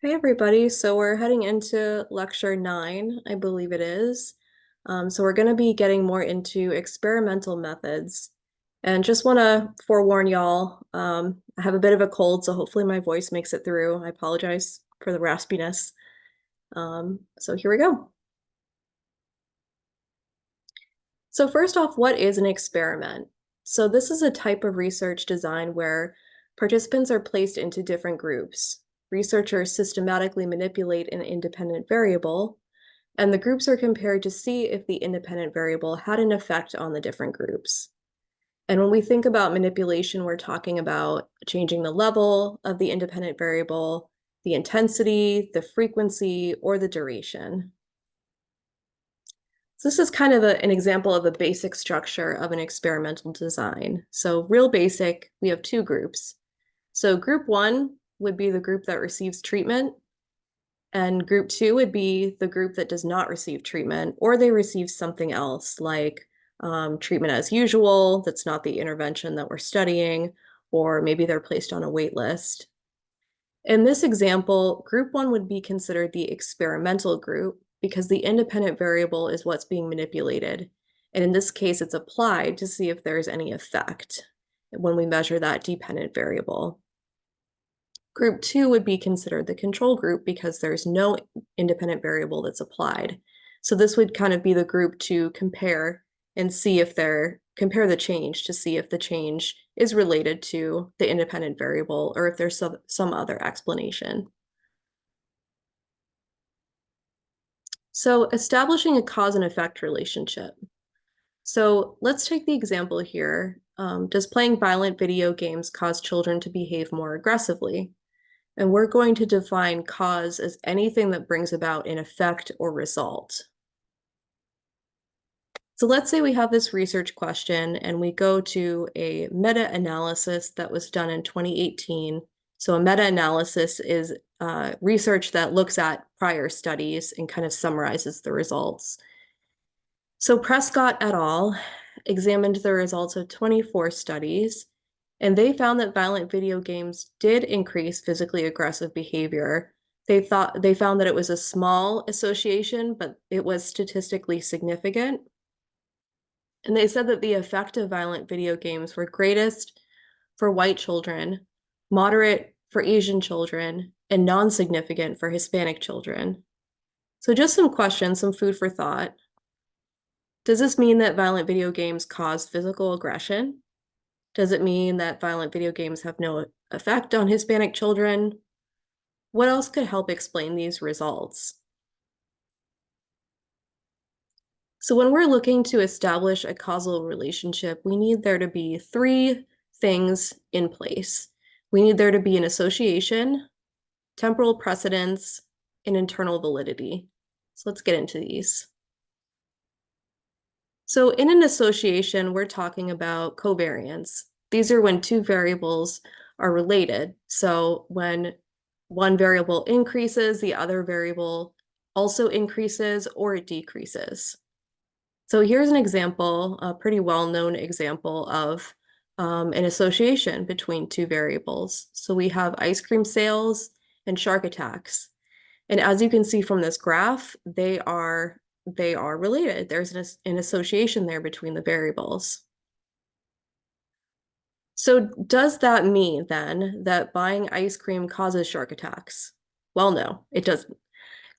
Hey everybody, so we're heading into lecture 9, I believe it is. So we're going to be getting more into experimental methods. And just want to forewarn y'all, I have a bit of a cold, so hopefully my voice makes it through. I apologize for the raspiness. So here we go. So first off, what is an experiment? So this is a type of research design where participants are placed into different groups. Researchers systematically manipulate an independent variable, and the groups are compared to see if the independent variable had an effect on the different groups. And when we think about manipulation, we're talking about changing the level of the independent variable, the intensity, the frequency, or the duration. So this is kind of an example of a basic structure of an experimental design. So real basic, we have two groups. So group one would be the group that receives treatment, and group two would be the group that does not receive treatment, or they receive something else like treatment as usual, that's not the intervention that we're studying, or maybe they're placed on a wait list. In this example, group one would be considered the experimental group because the independent variable is what's being manipulated. And in this case, it's applied to see if there's any effect when we measure that dependent variable. Group two would be considered the control group because there's no independent variable that's applied. So this would kind of be the group to compare and see if compare the change to see if the change is related to the independent variable or if there's some other explanation. So establishing a cause and effect relationship. So let's take the example here. Does playing violent video games cause children to behave more aggressively? And we're going to define cause as anything that brings about an effect or result. So let's say we have this research question and we go to a meta-analysis that was done in 2018. So a meta-analysis is research that looks at prior studies and kind of summarizes the results. So Prescott et al. Examined the results of 24 studies, and they found that violent video games did increase physically aggressive behavior. They found that it was a small association, but it was statistically significant. And they said that the effect of violent video games were greatest for white children, moderate for Asian children, and non-significant for Hispanic children. So just some questions, some food for thought. Does this mean that violent video games cause physical aggression? Does it mean that violent video games have no effect on Hispanic children? What else could help explain these results? So when we're looking to establish a causal relationship, we need there to be three things in place. We need there to be an association, temporal precedence, and internal validity. So let's get into these. So in an association, we're talking about covariance. These are when two variables are related. So when one variable increases, the other variable also increases or it decreases. So here's an example, a pretty well-known example of an association between two variables. So we have ice cream sales and shark attacks. And as you can see from this graph, they are related. There's an association there between the variables. So does that mean then that buying ice cream causes shark attacks? Well, no, it doesn't.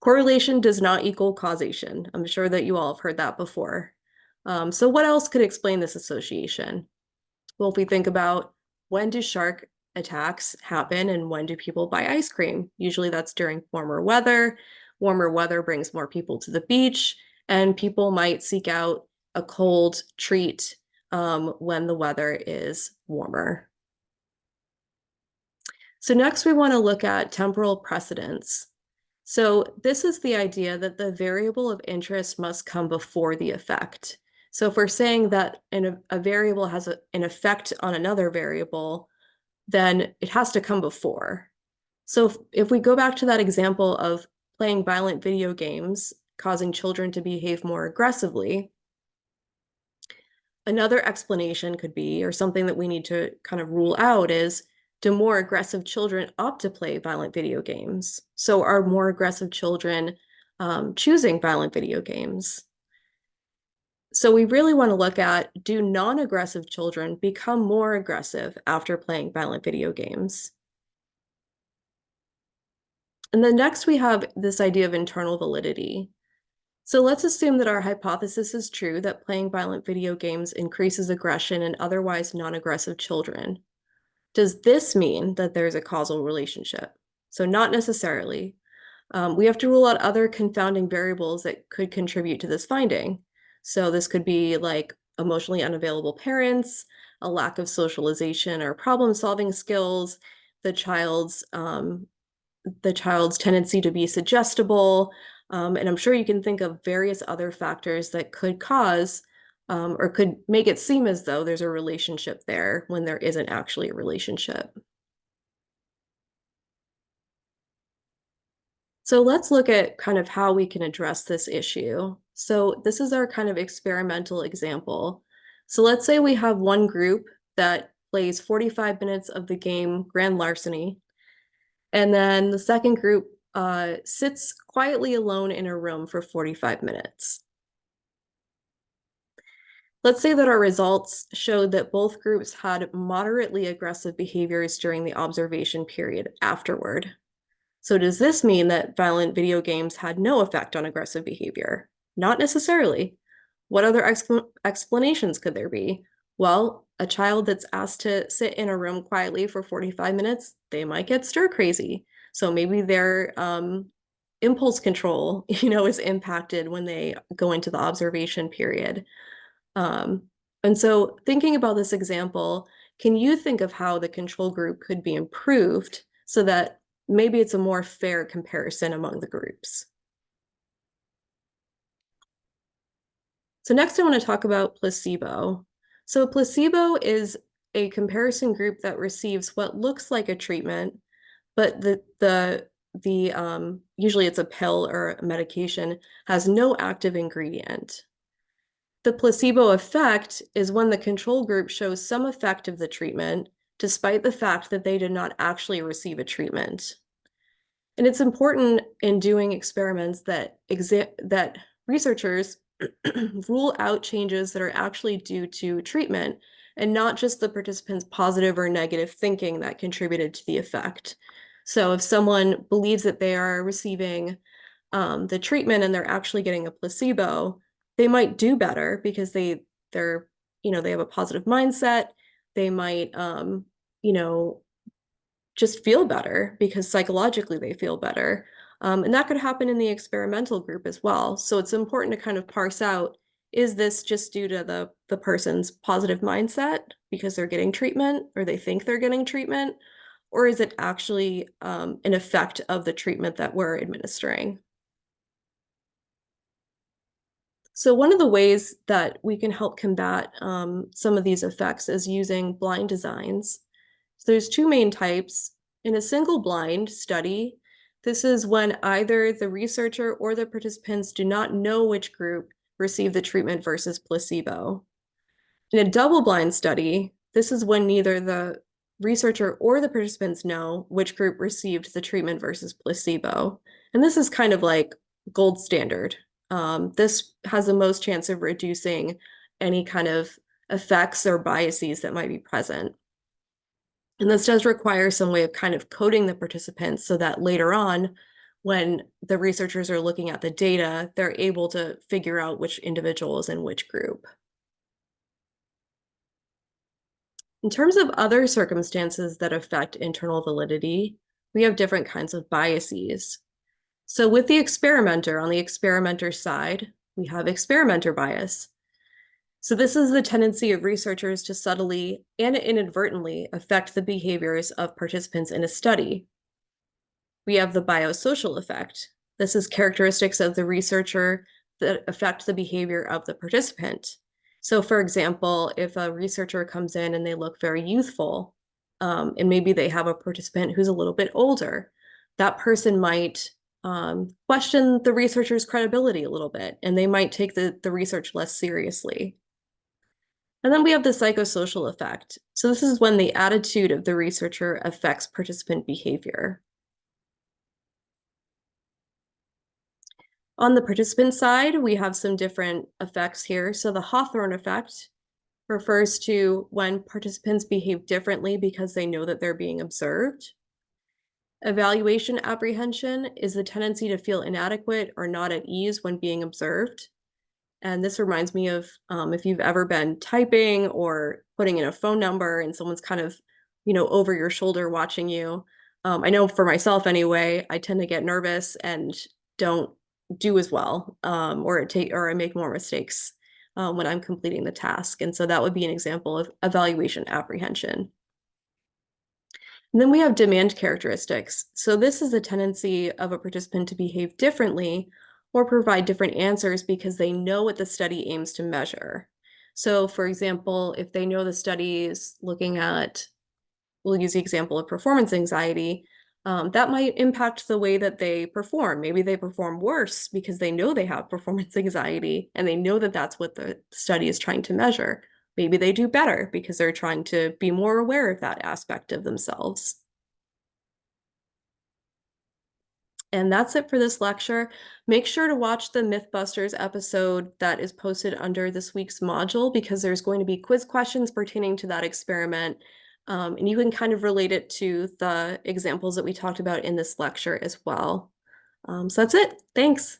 Correlation does not equal causation. I'm sure that you all have heard that before. So what else could explain this association? Well, if we think about when do shark attacks happen and when do people buy ice cream? Usually that's during warmer weather. Warmer weather brings more people to the beach, and people might seek out a cold treat when the weather is warmer. So next we want to look at temporal precedence. So this is the idea that the variable of interest must come before the effect. So if we're saying that a variable has an effect on another variable, then it has to come before. So if we go back to that example of playing violent video games, causing children to behave more aggressively, another explanation could be, or something that we need to kind of rule out is Do more aggressive children opt to play violent video games? So are more aggressive children choosing violent video games? So we really want to look at, do non-aggressive children become more aggressive after playing violent video games? And then next we have this idea of internal validity. So let's assume that our hypothesis is true, that playing violent video games increases aggression in otherwise non-aggressive children. Does this mean that there's a causal relationship? So not necessarily. We have to rule out other confounding variables that could contribute to this finding. So this could be like emotionally unavailable parents, a lack of socialization or problem-solving skills, the child's tendency to be suggestible, and I'm sure you can think of various other factors that could cause or could make it seem as though there's a relationship there when there isn't actually a relationship. So let's look at kind of how we can address this issue. So this is our kind of experimental example. So let's say we have one group that plays 45 minutes of the game Grand Larceny, and then the second group sits quietly alone in a room for 45 minutes. Let's say that our results showed that both groups had moderately aggressive behaviors during the observation period afterward. So does this mean that violent video games had no effect on aggressive behavior? Not necessarily. What other explanations could there be? Well, a child that's asked to sit in a room quietly for 45 minutes, they might get stir crazy. So maybe their impulse control, is impacted when they go into the observation period. Um, and so thinking about this example, can you think of how the control group could be improved so that maybe it's a more fair comparison among the groups? So next I want to talk about placebo. So placebo is a comparison group that receives what looks like a treatment, but the usually it's a pill or a medication, has no active ingredient. The placebo effect is when the control group shows some effect of the treatment, despite the fact that they did not actually receive a treatment. And it's important in doing experiments that researchers rule out changes that are actually due to treatment and not just the participants' positive or negative thinking that contributed to the effect. So if someone believes that they are receiving the treatment and they're actually getting a placebo, they might do better because they're they have a positive mindset. They might you know just feel better because psychologically they feel better. And that could happen in the experimental group as well. So it's important to kind of parse out, is this just due to the person's positive mindset because they're getting treatment or they think they're getting treatment, or is it actually an effect of the treatment that we're administering? So one of the ways that we can help combat some of these effects is using blind designs. So there's two main types. In a single blind study, this is when either the researcher or the participants do not know which group received the treatment versus placebo. In a double blind study, this is when neither the researcher or the participants know which group received the treatment versus placebo. And this is kind of like gold standard. This has the most chance of reducing any kind of effects or biases that might be present. And this does require some way of kind of coding the participants so that later on, when the researchers are looking at the data, they're able to figure out which individual is in which group. In terms of other circumstances that affect internal validity, we have different kinds of biases. So with the experimenter, on the experimenter side, we have experimenter bias. So this is the tendency of researchers to subtly and inadvertently affect the behaviors of participants in a study. We have the biosocial effect. This is characteristics of the researcher that affect the behavior of the participant. So for example, if a researcher comes in and they look very youthful, and maybe they have a participant who's a little bit older, that person might question the researcher's credibility a little bit, and they might take the research less seriously. And then we have the psychosocial effect. So this is when the attitude of the researcher affects participant behavior. On the participant side, we have some different effects here. So the Hawthorne effect refers to when participants behave differently because they know that they're being observed. Evaluation apprehension is the tendency to feel inadequate or not at ease when being observed. And this reminds me of if you've ever been typing or putting in a phone number and someone's kind of, over your shoulder watching you. I know for myself anyway, I tend to get nervous and don't do as well, or I make more mistakes when I'm completing the task. And so that would be an example of evaluation apprehension. And then we have demand characteristics. So this is a tendency of a participant to behave differently or provide different answers because they know what the study aims to measure. So for example, if they know the study is looking at, we'll use the example of performance anxiety, that might impact the way that they perform. Maybe they perform worse because they know they have performance anxiety and they know that that's what the study is trying to measure. Maybe they do better because they're trying to be more aware of that aspect of themselves. And that's it for this lecture. Make sure to watch the Mythbusters episode that is posted under this week's module because there's going to be quiz questions pertaining to that experiment. And you can kind of relate it to the examples that we talked about in this lecture as well. So that's it. Thanks.